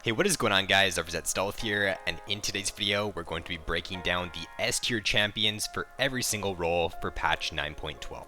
Hey, what is going on, guys? RvzStealth here, and in today's video, we're going to be breaking down the S tier champions for every single role for patch 9.12.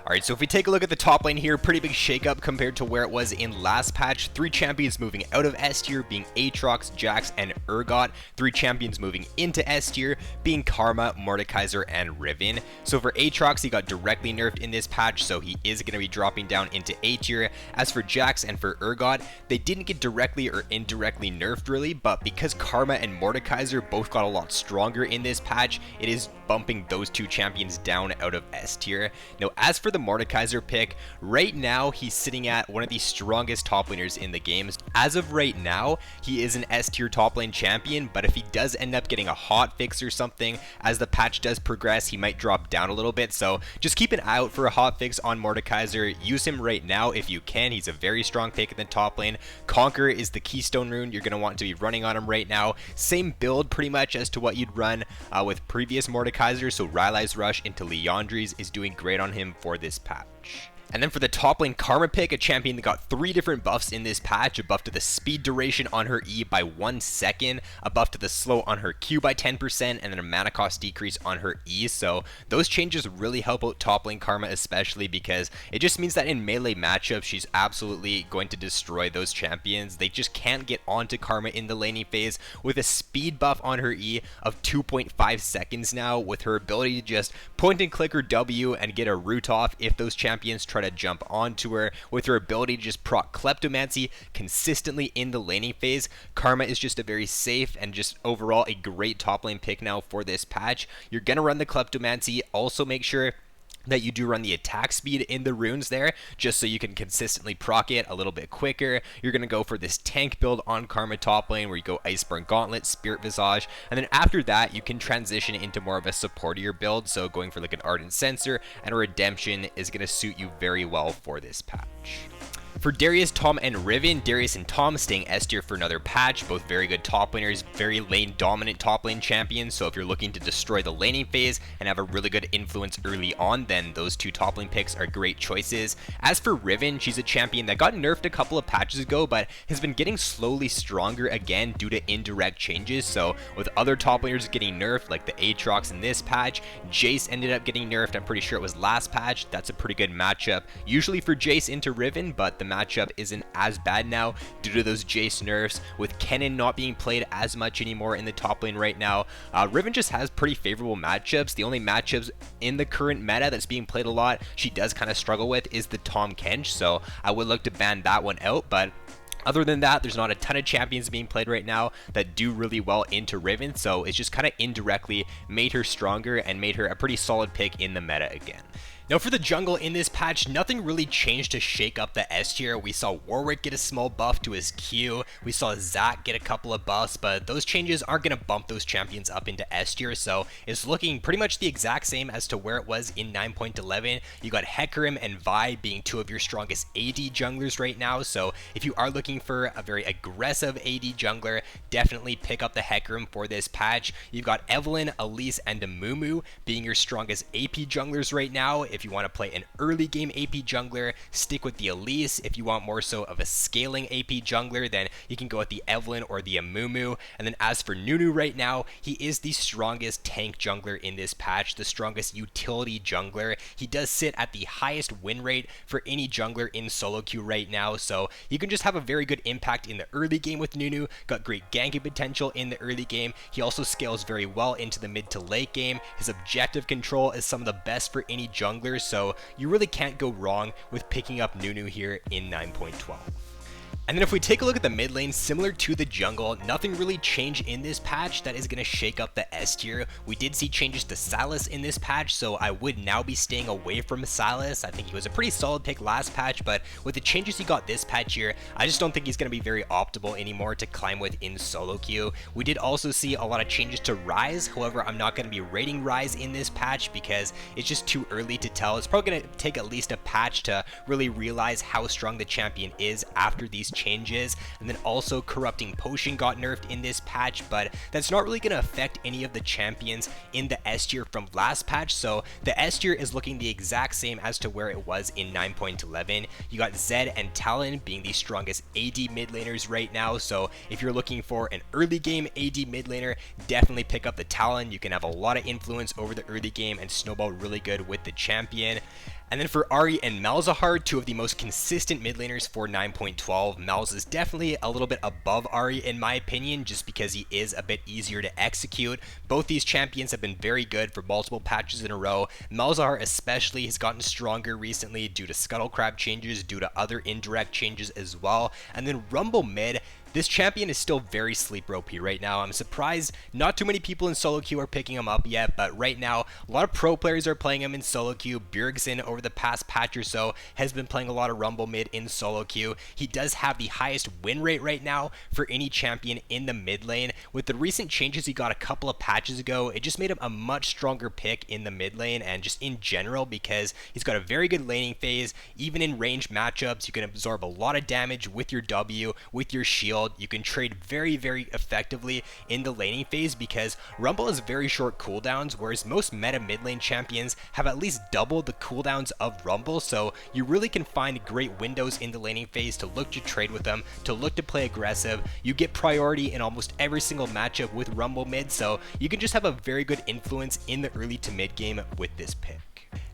Alright, so if we take a look at the top lane here, pretty big shakeup compared to where it was in last patch. 3 champions moving out of S tier being Aatrox, Jax, and Urgot. 3 champions moving into S tier being Karma, Mordekaiser, and Riven. So for Aatrox, he got directly nerfed in this patch, so he is going to be dropping down into A tier. As for Jax and for Urgot, they didn't get directly or indirectly nerfed really, but because Karma and Mordekaiser both got a lot stronger in this patch, it is bumping those 2 champions down out of S tier. Now, as for the Mordekaiser pick, right now he's sitting at one of the strongest top laners in the games. As of right now, he is an S tier top lane champion, but if he does end up getting a hot fix or something, as the patch does progress, he might drop down a little bit. So just keep an eye out for a hot fix on Mordekaiser. Use him right now if you can. He's a very strong pick in the top lane. Conquer is the keystone rune you're going to want to be running on him right now. Same build pretty much as to what you'd run with previous Mordekaiser. So Rylai's Rush into Liandry's is doing great on him for this patch. And then for the top lane Karma pick, a champion that got 3 different buffs in this patch. A buff to the speed duration on her E by 1 second, a buff to the slow on her Q by 10%, and then a mana cost decrease on her E. So those changes really help out top lane Karma, especially because it just means that in melee matchups, she's absolutely going to destroy those champions. They just can't get onto Karma in the laning phase with a speed buff on her E of 2.5 seconds now, with her ability to just point and click her W and get a root off if those champions try to jump onto her. With her ability to just proc Kleptomancy consistently in the laning phase, Karma is just a very safe and just overall a great top lane pick now for this patch. You're gonna run the Kleptomancy. Also make sure that you do run the attack speed in the runes there, just so you can consistently proc it a little bit quicker. You're going to go for this tank build on Karma top lane, where you go Iceburn Gauntlet, Spirit Visage, and then after that, you can transition into more of a supportier build, so going for like an Ardent Censer and a Redemption is going to suit you very well for this patch. For Darius, Tom, and Riven, Darius and Tom staying S tier for another patch. Both very good top laners, very lane dominant top lane champions. So if you're looking to destroy the laning phase and have a really good influence early on, then those 2 top lane picks are great choices. As for Riven, she's a champion that got nerfed a couple of patches ago, but has been getting slowly stronger again due to indirect changes. So with other top laners getting nerfed, like the Aatrox in this patch, Jace ended up getting nerfed. I'm pretty sure it was last patch. That's a pretty good matchup usually for Jace into Riven, but the matchup isn't as bad now due to those Jace nerfs, with Kennen not being played as much anymore in the top lane right now. Riven just has pretty favorable matchups. The only matchups in the current meta that's being played a lot she does kind of struggle with is the Tahm Kench, so I would look to ban that one out. But other than that, there's not a ton of champions being played right now that do really well into Riven, so it's just kind of indirectly made her stronger and made her a pretty solid pick in the meta again. Now for the jungle in this patch, nothing really changed to shake up the S tier. We saw Warwick get a small buff to his Q, we saw Zac get a couple of buffs, but those changes aren't going to bump those champions up into S tier, so it's looking pretty much the exact same as to where it was in 9.11. You got Hecarim and Vi being 2 of your strongest AD junglers right now, so if you are looking for a very aggressive AD jungler, definitely pick up the Hecarim for this patch. You've got Evelynn, Elise, and Amumu being your strongest AP junglers right now. If you want to play an early game AP jungler, stick with the Elise. If you want more so of a scaling AP jungler, then you can go with the Evelynn or the Amumu. And then as for Nunu right now, he is the strongest tank jungler in this patch, the strongest utility jungler. He does sit at the highest win rate for any jungler in solo queue right now, so you can just have a very good impact in the early game with Nunu. Got great ganking potential in the early game. He also scales very well into the mid to late game. His objective control is some of the best for any jungler, so you really can't go wrong with picking up Nunu here in 9.12. And then if we take a look at the mid lane, similar to the jungle, nothing really changed in this patch that is going to shake up the S tier. We did see changes to Sylas in this patch, so I would now be staying away from Sylas. I think he was a pretty solid pick last patch, but with the changes he got this patch here, I just don't think he's going to be very optimal anymore to climb with in solo queue. We did also see a lot of changes to Ryze, however, I'm not going to be rating Ryze in this patch because it's just too early to tell. It's probably going to take at least a patch to really realize how strong the champion is after these these changes. And then also Corrupting Potion got nerfed in this patch, but that's not really going to affect any of the champions in the S tier from last patch. So the S tier is looking the exact same as to where it was in 9.11. You got Zed and Talon being the strongest AD mid laners right now. So if you're looking for an early game AD mid laner, definitely pick up the Talon. You can have a lot of influence over the early game and snowball really good with the champion. And then for Ahri and Malzahar, two of the most consistent mid laners for 9.12. Malz is definitely a little bit above Ahri in my opinion, just because he is a bit easier to execute. Both these champions have been very good for multiple patches in a row. Malzahar especially has gotten stronger recently due to Scuttle Crab changes, due to other indirect changes as well. And then Rumble mid, this champion is still very sleeper OP right now. I'm surprised not too many people in solo queue are picking him up yet, but right now a lot of pro players are playing him in solo queue. Bjergsen over the past patch or so has been playing a lot of Rumble mid in solo queue. He does have the highest win rate right now for any champion in the mid lane. With the recent changes he got a couple of patches ago, it just made him a much stronger pick in the mid lane and just in general, because he's got a very good laning phase. Even in range matchups, you can absorb a lot of damage with your W, with your shield. You can trade very, very effectively in the laning phase because Rumble has very short cooldowns, whereas most meta mid lane champions have at least double the cooldowns of Rumble. So you really can find great windows in the laning phase to look to trade with them, to look to play aggressive. You get priority in almost every single matchup with Rumble mid, so you can just have a very good influence in the early to mid game with this pick.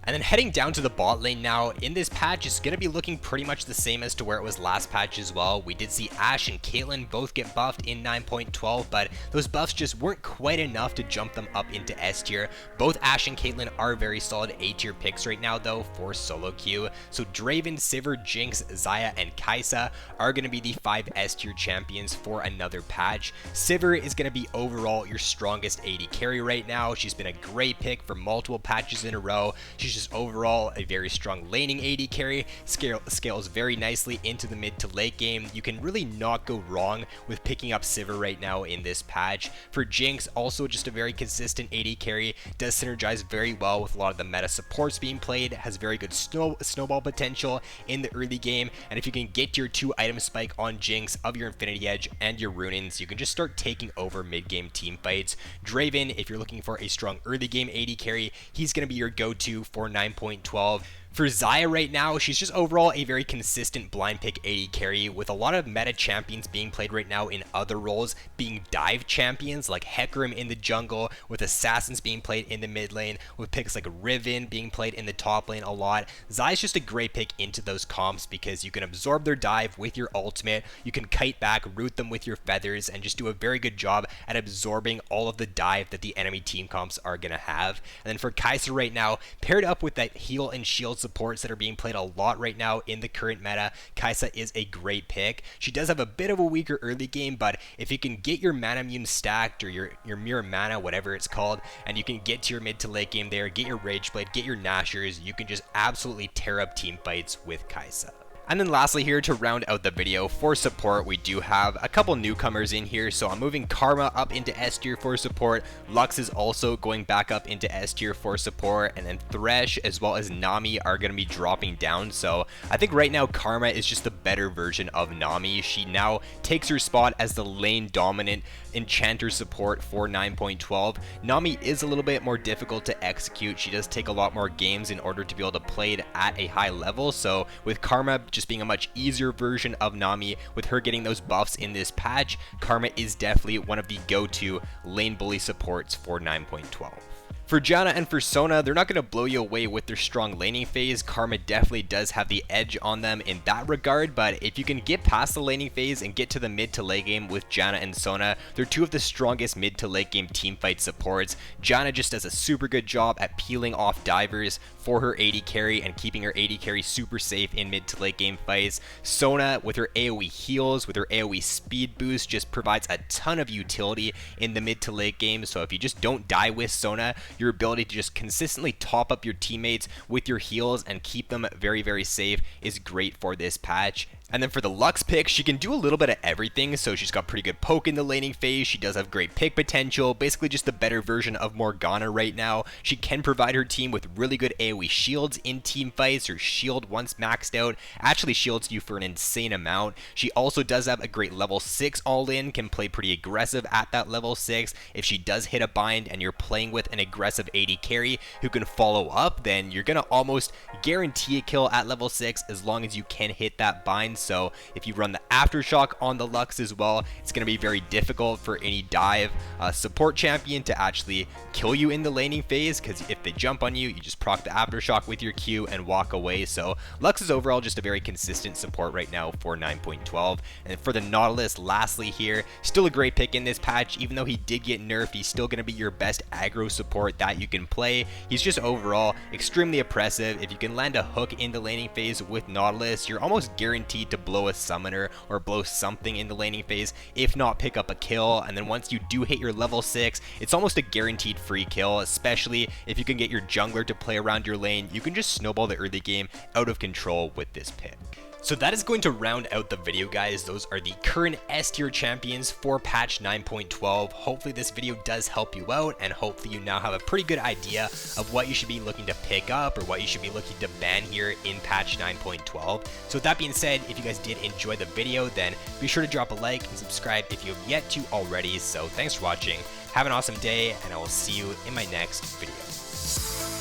And then heading down to the bot lane now, in this patch, it's going to be looking pretty much the same as to where it was last patch as well. We did see Ashe and Caitlyn both get buffed in 9.12, but those buffs just weren't quite enough to jump them up into S tier. Both Ashe and Caitlyn are very solid A tier picks right now though for solo queue. So Draven, Sivir, Jinx, Xayah, and Kai'Sa are going to be the 5 S tier champions for another patch. Sivir is going to be overall your strongest AD carry right now. She's been a great pick for multiple patches in a row. She's just overall a very strong laning AD carry, scales very nicely into the mid to late game. You can really not go wrong with picking up Sivir right now in this patch. For Jinx, also just a very consistent AD carry, does synergize very well with a lot of the meta supports being played, has very good snowball potential in the early game, and if you can get your 2 item spike on Jinx of your Infinity Edge and your Runins, you can just start taking over mid game team fights. Draven, if you're looking for a strong early game AD carry, he's going to be your go-to for 9.12. For Xayah right now, she's just overall a very consistent blind pick AD carry, with a lot of meta champions being played right now in other roles being dive champions like Hecarim in the jungle, with assassins being played in the mid lane, with picks like Riven being played in the top lane a lot. Xayah's just a great pick into those comps because you can absorb their dive with your ultimate, you can kite back, root them with your feathers, and just do a very good job at absorbing all of the dive that the enemy team comps are going to have. And then for Kaiser right now, paired up with that heal and shield supports that are being played a lot right now in the current meta, Caixa is a great pick. She does have a bit of a weaker early game, but if you can get your mana immune stacked, or your mirror mana, whatever it's called, and you can get to your mid to late game there, get your Rage Blade, get your Nashers, you can just absolutely tear up team fights with Caixa. And then lastly here, to round out the video, for support, we do have a couple newcomers in here. So I'm moving Karma up into S tier for support. Lux is also going back up into S tier for support. And then Thresh as well as Nami are going to be dropping down. So I think right now Karma is just the better version of Nami. She now takes her spot as the lane dominant enchanter support for 9.12. Nami is a little bit more difficult to execute. She does take a lot more games in order to be able to play it at a high level. So with Karma just being a much easier version of Nami, with her getting those buffs in this patch, Karma is definitely one of the go-to lane bully supports for 9.12. For Janna and for Sona, they're not going to blow you away with their strong laning phase. Karma definitely does have the edge on them in that regard, but if you can get past the laning phase and get to the mid to late game with Janna and Sona, they're two of the strongest mid to late game teamfight supports. Janna just does a super good job at peeling off divers for her AD carry and keeping her AD carry super safe in mid to late game fights. Sona, with her AoE heals, with her AoE speed boost, just provides a ton of utility in the mid to late game. So if you just don't die with Sona, your ability to just consistently top up your teammates with your heals and keep them very, very safe is great for this patch. And then for the Lux pick, she can do a little bit of everything, so she's got pretty good poke in the laning phase, she does have great pick potential, basically just the better version of Morgana right now. She can provide her team with really good AoE shields in team fights. Her shield, once maxed out, actually shields you for an insane amount. She also does have a great level 6 all-in, can play pretty aggressive at that level 6. If she does hit a bind and you're playing with an aggressive AD carry who can follow up, then you're going to almost guarantee a kill at level 6 as long as you can hit that bind. So if you run the Aftershock on the Lux as well, it's going to be very difficult for any dive support champion to actually kill you in the laning phase, because if they jump on you, you just proc the Aftershock with your Q and walk away. So Lux is overall just a very consistent support right now for 9.12. And for the Nautilus, lastly here, still a great pick in this patch. Even though he did get nerfed, he's still going to be your best aggro support that you can play. He's just overall extremely oppressive. If you can land a hook in the laning phase with Nautilus, you're almost guaranteed to blow a summoner or blow something in the laning phase, if not pick up a kill. And then once you do hit your level 6, it's almost a guaranteed free kill, especially if you can get your jungler to play around your lane. You can just snowball the early game out of control with this pick. So that is going to round out the video, guys. Those are the current S tier champions for patch 9.12. Hopefully this video does help you out, and hopefully you now have a pretty good idea of what you should be looking to pick up or what you should be looking to ban here in patch 9.12. So with that being said, if you guys did enjoy the video, then be sure to drop a like and subscribe if you have yet to already. So thanks for watching, have an awesome day, and I will see you in my next video.